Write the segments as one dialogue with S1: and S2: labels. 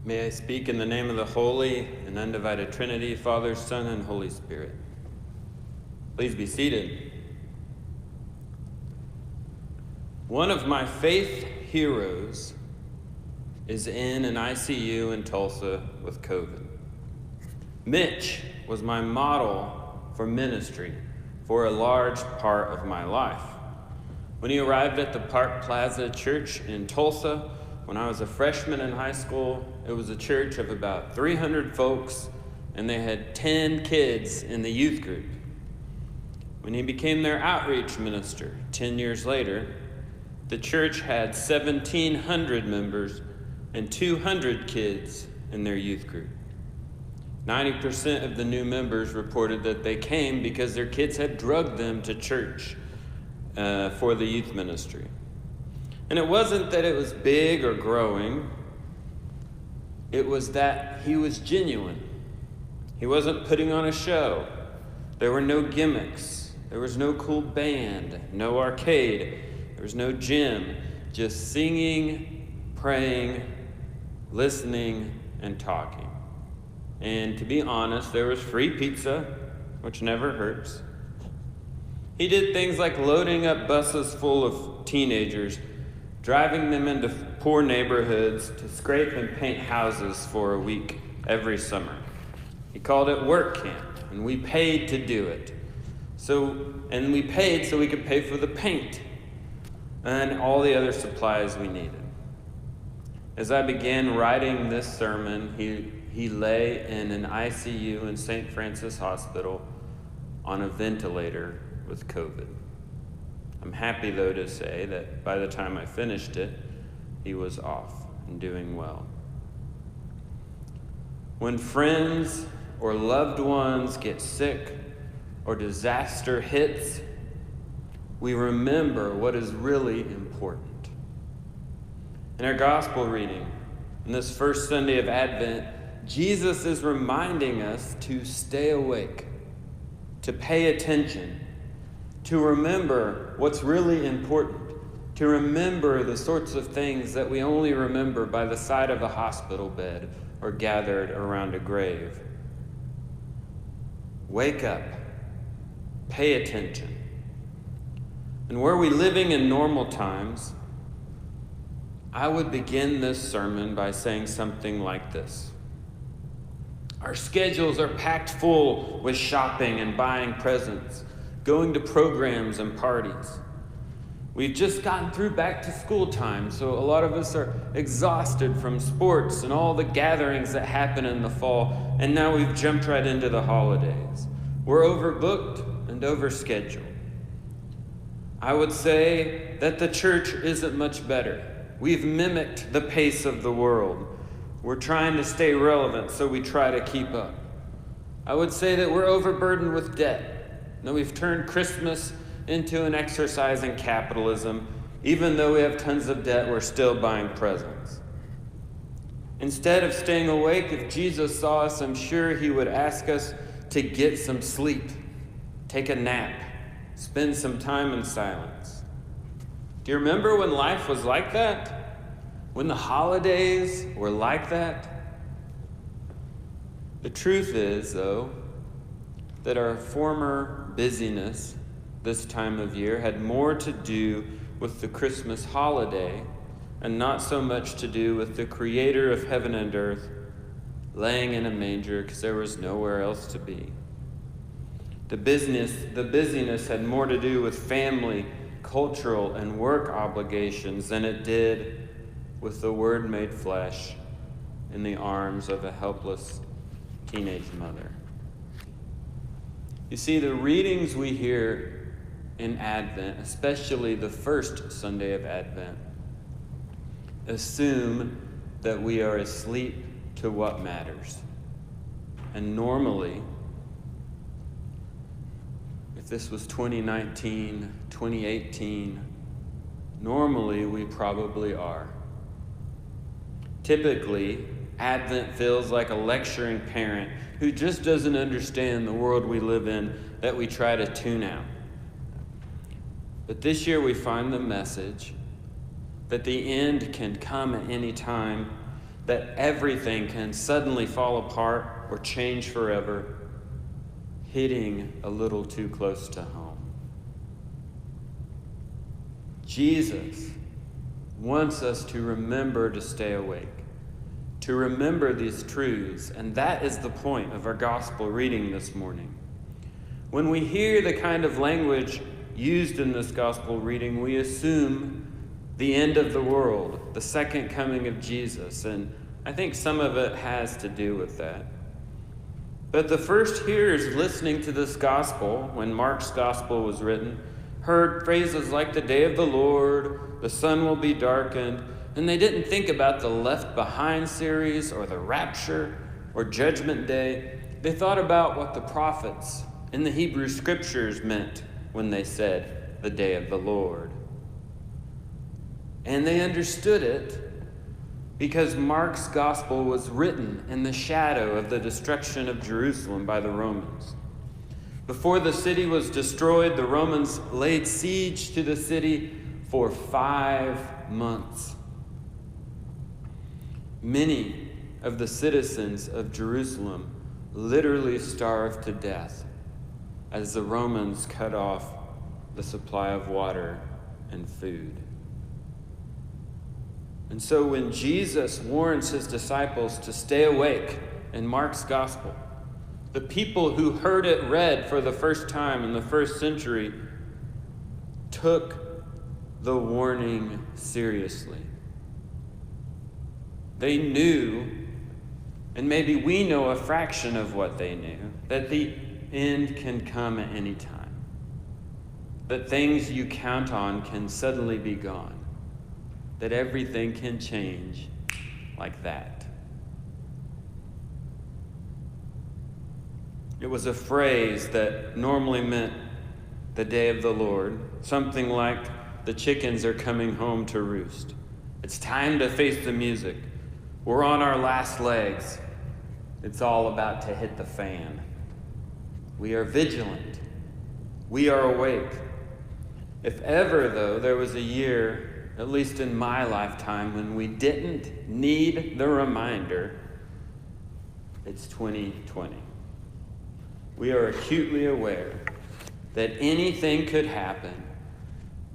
S1: May I speak in the name of the Holy and Undivided Trinity, Father, Son, and Holy Spirit. Please be seated. One of my faith heroes is in an ICU in Tulsa with COVID. Mitch was my model for ministry for a large part of my life. When he arrived at the Park Plaza Church in Tulsa, when I was a freshman in high school, it was a church of about 300 folks, and they had 10 kids in the youth group. When he became their outreach minister 10 years later, the church had 1,700 members and 200 kids in their youth group. 90% of the new members reported that they came because their kids had drugged them to church for the youth ministry. And it wasn't that it was big or growing. It was that he was genuine. He wasn't putting on a show. There were no gimmicks. There was no cool band, no arcade. There was no gym. Just singing, praying, listening, and talking. And to be honest, there was free pizza, which never hurts. He did things like loading up buses full of teenagers, driving them into poor neighborhoods to scrape and paint houses for a week every summer. He called it work camp, and we paid to do it. And we paid so we could pay for the paint and all the other supplies we needed. As I began writing this sermon, he lay in an ICU in St. Francis Hospital on a ventilator with COVID. I'm happy, though, to say that by the time I finished it, he was off and doing well. When friends or loved ones get sick or disaster hits, we remember what is really important. In our gospel reading, on this first Sunday of Advent, Jesus is reminding us to stay awake, to pay attention, to remember what's really important, to remember the sorts of things that we only remember by the side of a hospital bed or gathered around a grave. Wake up, pay attention. And were we living in normal times, I would begin this sermon by saying something like this. Our schedules are packed full with shopping and buying presents, going to programs and parties. We've just gotten through back to school time, so a lot of us are exhausted from sports and all the gatherings that happen in the fall, and now we've jumped right into the holidays. We're overbooked and overscheduled. I would say that the church isn't much better. We've mimicked the pace of the world. We're trying to stay relevant, so we try to keep up. I would say that we're overburdened with debt. Now we've turned Christmas into an exercise in capitalism. Even though we have tons of debt, we're still buying presents. Instead of staying awake, if Jesus saw us, I'm sure he would ask us to get some sleep, take a nap, spend some time in silence. Do you remember when life was like that? When the holidays were like that? The truth is, though, that our former busyness this time of year had more to do with the Christmas holiday and not so much to do with the creator of heaven and earth laying in a manger because there was nowhere else to be. The busyness had more to do with family, cultural, and work obligations than it did with the Word made flesh in the arms of a helpless teenage mother. You see, the readings we hear in Advent, especially the first Sunday of Advent, assume that we are asleep to what matters. And normally, if this was 2019, 2018, normally we probably are. Typically, Advent feels like a lecturing parent who just doesn't understand the world we live in that we try to tune out. But this year we find the message that the end can come at any time, that everything can suddenly fall apart or change forever, hitting a little too close to home. Jesus wants us to remember to stay awake, to remember these truths, and that is the point of our gospel reading this morning. When we hear the kind of language used in this gospel reading, we assume the end of the world, the second coming of Jesus, and I think some of it has to do with that. But the first hearers listening to this gospel, when Mark's gospel was written, heard phrases like the day of the Lord, the sun will be darkened, and they didn't think about the Left Behind series or the rapture or Judgment Day. They thought about what the prophets in the Hebrew Scriptures meant when they said the day of the Lord. And they understood it because Mark's gospel was written in the shadow of the destruction of Jerusalem by the Romans. Before the city was destroyed, the Romans laid siege to the city for 5 months. Many of the citizens of Jerusalem literally starved to death as the Romans cut off the supply of water and food. And so when Jesus warns his disciples to stay awake in Mark's gospel, the people who heard it read for the first time in the first century took the warning seriously. They knew, and maybe we know a fraction of what they knew, that the end can come at any time. That things you count on can suddenly be gone. That everything can change like that. It was a phrase that normally meant the day of the Lord, something like the chickens are coming home to roost. It's time to face the music. We're on our last legs. It's all about to hit the fan. We are vigilant. We are awake. If ever, though, there was a year, at least in my lifetime, when we didn't need the reminder, it's 2020. We are acutely aware that anything could happen,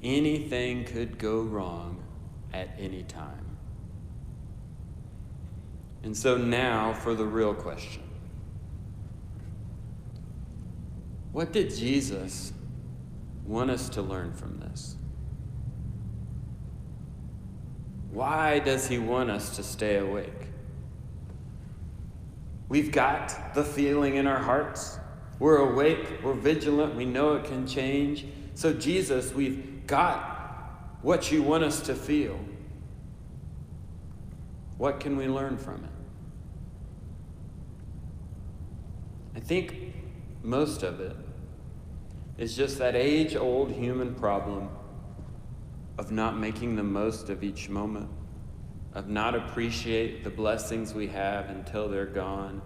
S1: anything could go wrong at any time. And so now for the real question. What did Jesus want us to learn from this? Why does he want us to stay awake? We've got the feeling in our hearts. We're awake, we're vigilant, we know it can change. So Jesus, we've got what you want us to feel. What can we learn from it? I think most of it is just that age-old human problem of not making the most of each moment, of not appreciate the blessings we have until they're gone,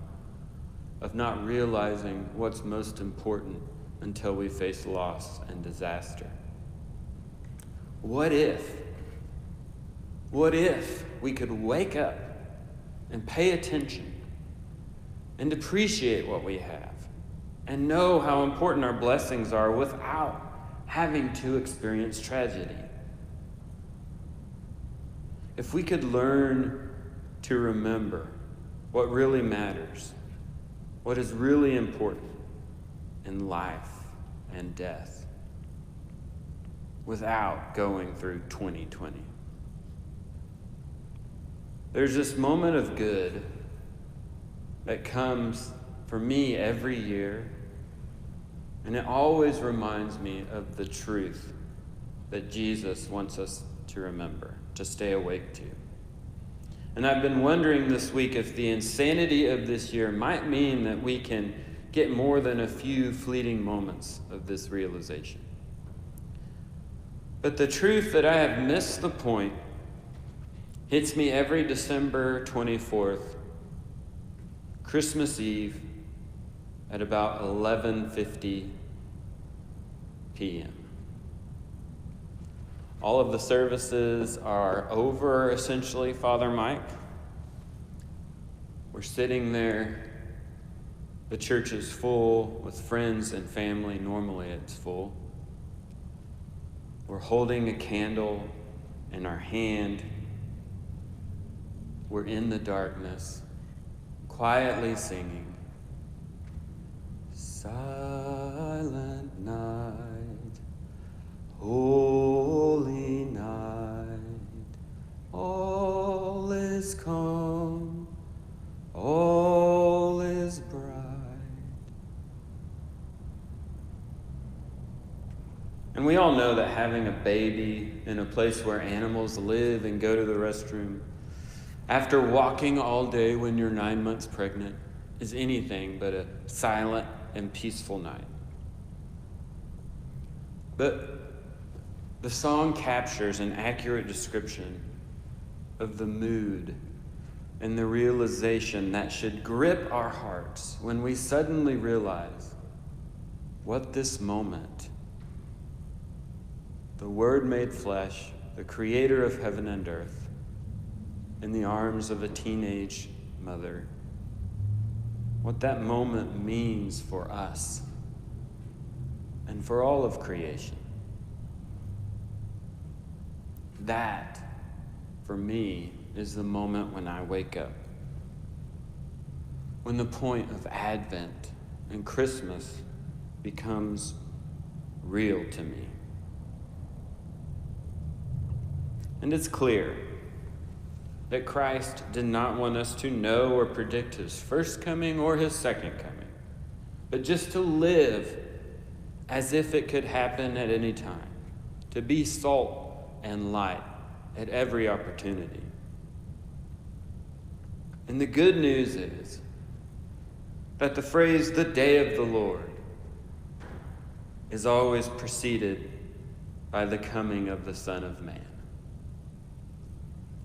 S1: of not realizing what's most important until we face loss and disaster. What if we could wake up and pay attention and appreciate what we have and know how important our blessings are without having to experience tragedy? If we could learn to remember what really matters, what is really important in life and death, without going through 2020. There's this moment of good that comes for me every year, and it always reminds me of the truth that Jesus wants us to remember, to stay awake to. And I've been wondering this week if the insanity of this year might mean that we can get more than a few fleeting moments of this realization. But the truth that I have missed the point hits me every December 24th, Christmas Eve, at about 11:50 p.m. All of the services are over, essentially, Father Mike. We're sitting there. The church is full with friends and family. Normally it's full. We're holding a candle in our hand. We're in the darkness, quietly singing. Silent night, holy night, all is calm, all is bright. And we all know that having a baby in a place where animals live and go to the restroom after walking all day when you're 9 months pregnant is anything but a silent and peaceful night. But the song captures an accurate description of the mood and the realization that should grip our hearts when we suddenly realize what this moment, the Word made flesh, the creator of heaven and earth, in the arms of a teenage mother, what that moment means for us and for all of creation. That, for me, is the moment when I wake up. When the point of Advent and Christmas becomes real to me. And it's clear that Christ did not want us to know or predict his first coming or his second coming, but just to live as if it could happen at any time, to be salt and light at every opportunity. And the good news is that the phrase, the day of the Lord, is always preceded by the coming of the Son of Man.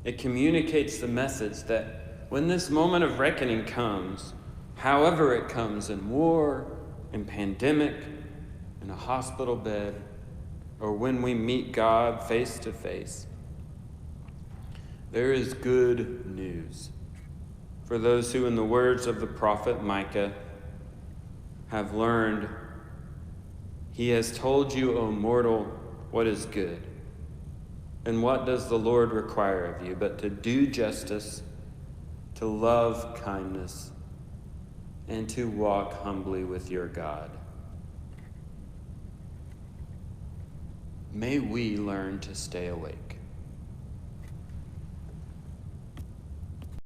S1: It communicates the message that when this moment of reckoning comes, however it comes, in war, in pandemic, in a hospital bed, or when we meet God face to face, there is good news for those who, in the words of the prophet Micah, have learned, "He has told you, O mortal, what is good. And what does the Lord require of you but to do justice, to love kindness, and to walk humbly with your God?" May we learn to stay awake.